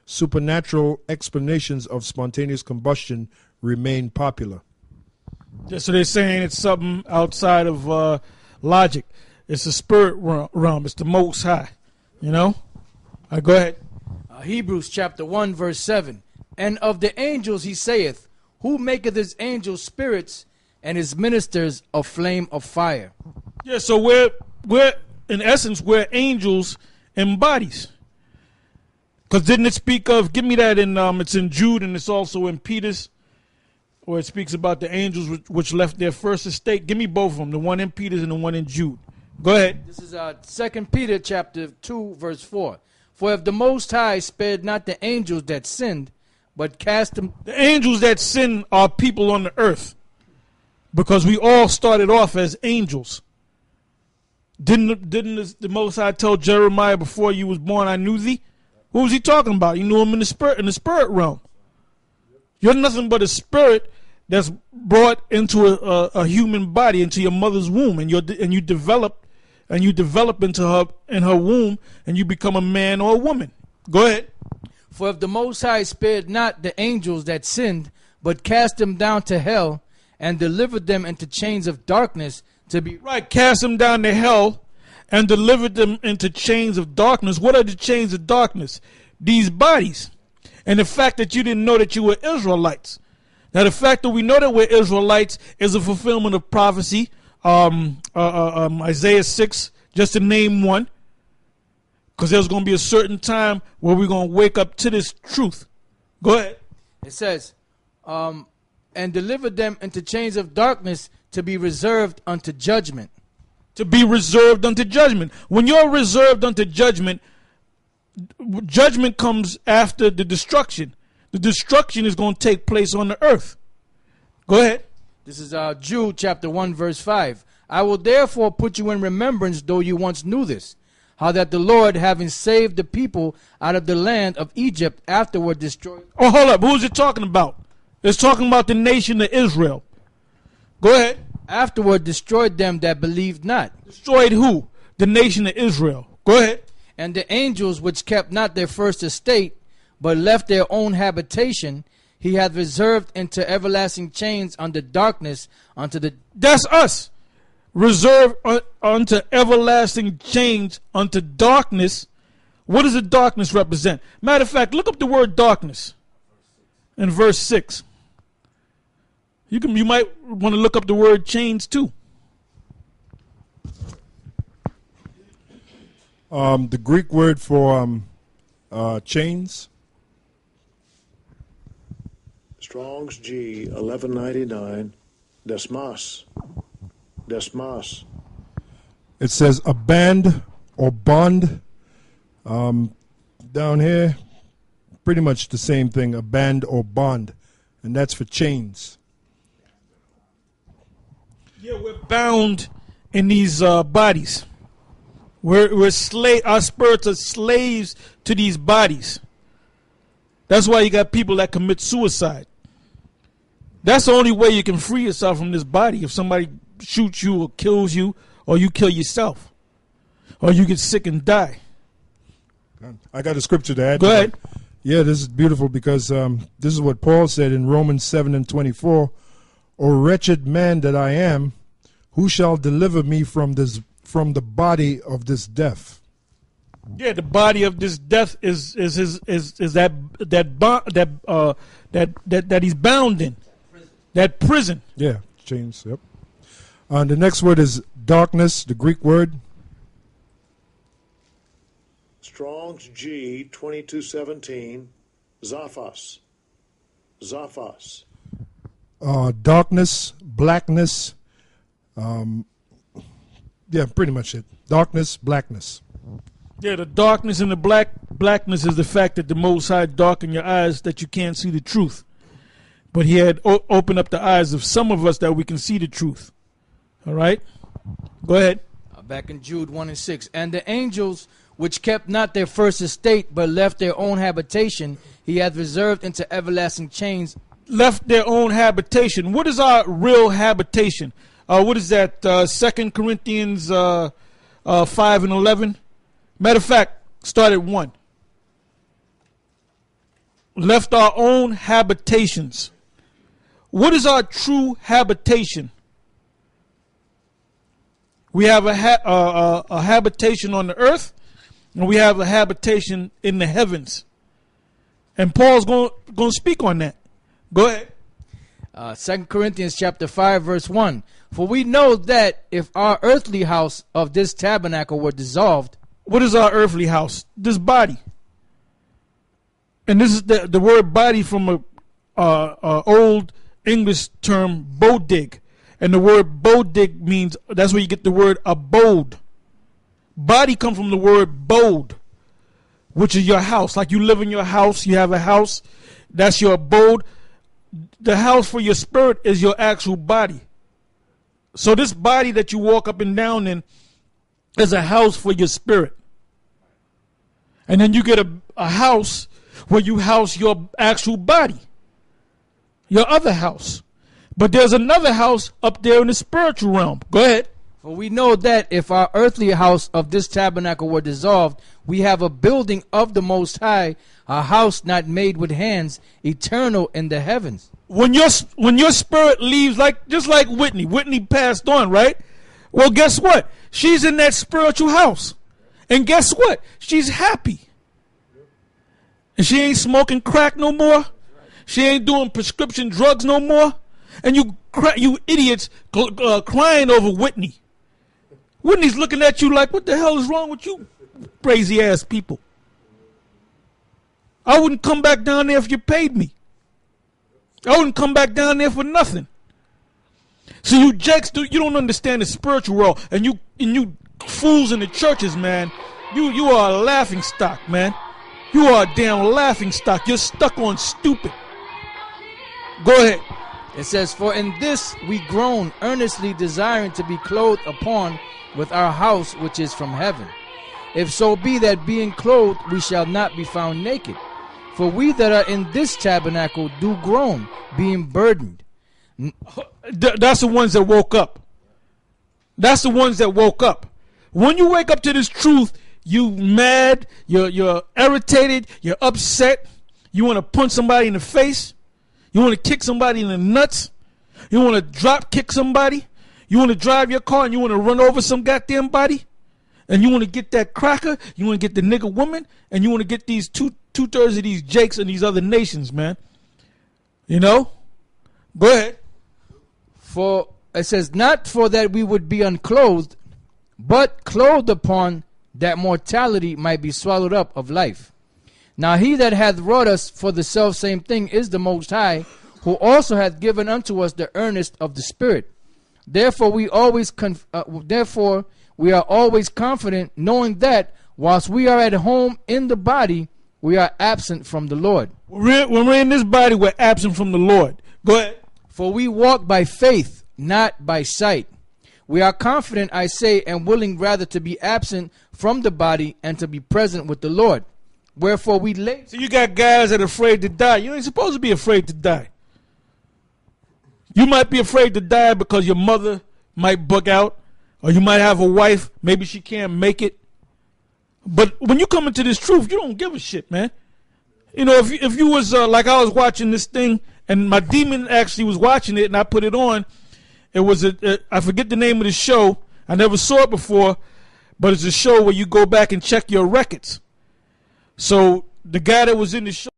supernatural explanations of spontaneous combustion remain popular. Yeah, so they're saying it's something outside of logic. It's a spirit realm. It's the Most High. You know? All right, go ahead. Hebrews chapter 1, verse 7. And of the angels he saith, who maketh his angels spirits and his ministers a flame of fire. Yeah, so we're in essence, we're angels in bodies. Because didn't it speak of, give me that in, it's in Jude and it's also in Peter's, where it speaks about the angels which left their first estate. Give me both of them, the one in Peter's and the one in Jude. Go ahead. This is 2 Peter chapter 2, verse 4. For if the Most High spared not the angels that sinned, but cast them... The angels that sin are people on the earth. Because we all started off as angels. Didn't the Most High tell Jeremiah, before you was born, I knew thee? What was he talking about? He knew him in the spirit realm. You're nothing but a spirit that's brought into a human body, into your mother's womb, and you develop into her womb, and you become a man or a woman. Go ahead. For if the Most High spared not the angels that sinned, but cast them down to hell, and delivered them into chains of darkness to be... Right, cast them down to hell, and delivered them into chains of darkness. What are the chains of darkness? These bodies. And the fact that you didn't know that you were Israelites. Now, the fact that we know that we're Israelites is a fulfillment of prophecy. Isaiah 6, just to name one. Because there's going to be a certain time where we're going to wake up to this truth. Go ahead. It says, and delivered them into chains of darkness to be reserved unto judgment. To be reserved unto judgment. When you're reserved unto judgment, judgment comes after the destruction. The destruction is going to take place on the earth. Go ahead. This is Jude chapter 1, verse 5. I will therefore put you in remembrance, though you once knew this, how that the Lord, having saved the people out of the land of Egypt, afterward destroyed... Oh, hold up. Who's it talking about? It's talking about the nation of Israel. Go ahead. Afterward destroyed them that believed not. Destroyed who? The nation of Israel. Go ahead. And the angels which kept not their first estate, but left their own habitation, he hath reserved into everlasting chains under darkness unto the... That's us. Reserved unto everlasting chains unto darkness. What does the darkness represent? Matter of fact, look up the word darkness in verse 6. You might want to look up the word chains too. The Greek word for chains. Strong's G 1199. Desmas. Desmas. It says a band or bond. Down here, pretty much the same thing, a band or bond. And that's for chains. Yeah, we're bound in these bodies. Our spirits are slaves to these bodies. That's why you got people that commit suicide. That's the only way you can free yourself from this body. If somebody shoots you or kills you, or you kill yourself, or you get sick and die. I got a scripture to add. Go ahead. Yeah, this is beautiful because this is what Paul said in Romans 7:24. O wretched man that I am, who shall deliver me from the body of this death? Yeah, the body of this death is that he's bound in, that prison. Yeah, chains. Yep. The next word is darkness. The Greek word. Strong's G 2217. Zaphos. Zaphos. Darkness, blackness. Yeah, pretty much it. Darkness, blackness. Yeah, the darkness and the blackness is the fact that the Most High darkened your eyes that you can't see the truth. But he had opened up the eyes of some of us that we can see the truth. All right? Go ahead. Back in Jude 1 and 6. And the angels which kept not their first estate, but left their own habitation, he hath reserved into everlasting chains. Left their own habitation. What is our real habitation? What is that? 2 Corinthians 5 and 11? Matter of fact, start at 1. left our own habitations. What is our true habitation? We have a habitation on the earth, and we have a habitation in the heavens. And Paul's going to speak on that. Go ahead. 2 Corinthians chapter 5, verse 1. For we know that if our earthly house of this tabernacle were dissolved. What is our earthly house? This body. And this is the word body from a old English term, bodig. And the word bodig means, that's where you get the word abode. Body comes from the word bod, which is your house. Like you live in your house, you have a house, that's your abode. The house for your spirit is your actual body. So this body that you walk up and down in is a house for your spirit. And then you get a house where you house your actual body, your other house. But there's another house up there in the spiritual realm. Go ahead. For we know that if our earthly house of this tabernacle were dissolved, we have a building of the Most High, a house not made with hands, eternal in the heavens. When your spirit leaves, just like Whitney passed on, right? Well, guess what? She's in that spiritual house. And guess what? She's happy. And she ain't smoking crack no more. She ain't doing prescription drugs no more. And you idiots crying over Whitney. Whitney's looking at you like, what the hell is wrong with you crazy ass people? I wouldn't come back down there if you paid me. I wouldn't come back down there for nothing. So you jakes, you don't understand the spiritual world, and you fools in the churches, man. You are a laughing stock, man. You are a damn laughing stock. You're stuck on stupid. Go ahead. It says, for in this we groan, earnestly desiring to be clothed upon with our house which is from heaven. If so be that being clothed we shall not be found naked. For we that are in this tabernacle do groan, being burdened. That's the ones that woke up. That's the ones that woke up. When you wake up to this truth, you mad, you're irritated, you're upset, you want to punch somebody in the face, you want to kick somebody in the nuts, you want to drop kick somebody, you want to drive your car and you want to run over some goddamn body, and you want to get that cracker, you want to get the nigger woman, and you want to get these two-thirds of these jakes and these other nations, man. You know? Go ahead. For it says, not for that we would be unclothed, but clothed upon, that mortality might be swallowed up of life. Now he that hath wrought us for the selfsame thing is the Most High, who also hath given unto us the earnest of the Spirit. Therefore we are always confident, knowing that whilst we are at home in the body, we are absent from the Lord. When we're in this body, we're absent from the Lord. Go ahead. For we walk by faith, not by sight. We are confident, I say, and willing rather to be absent from the body and to be present with the Lord. Wherefore we lay. So you got guys that are afraid to die. You ain't supposed to be afraid to die. You might be afraid to die because your mother might bug out, or you might have a wife, maybe she can't make it. But when you come into this truth, you don't give a shit, man. You know, if you was like I was watching this thing, and my demon actually was watching it, and I put it on. It was I forget the name of the show. I never saw it before, but it's a show where you go back and check your records. So the guy that was in the show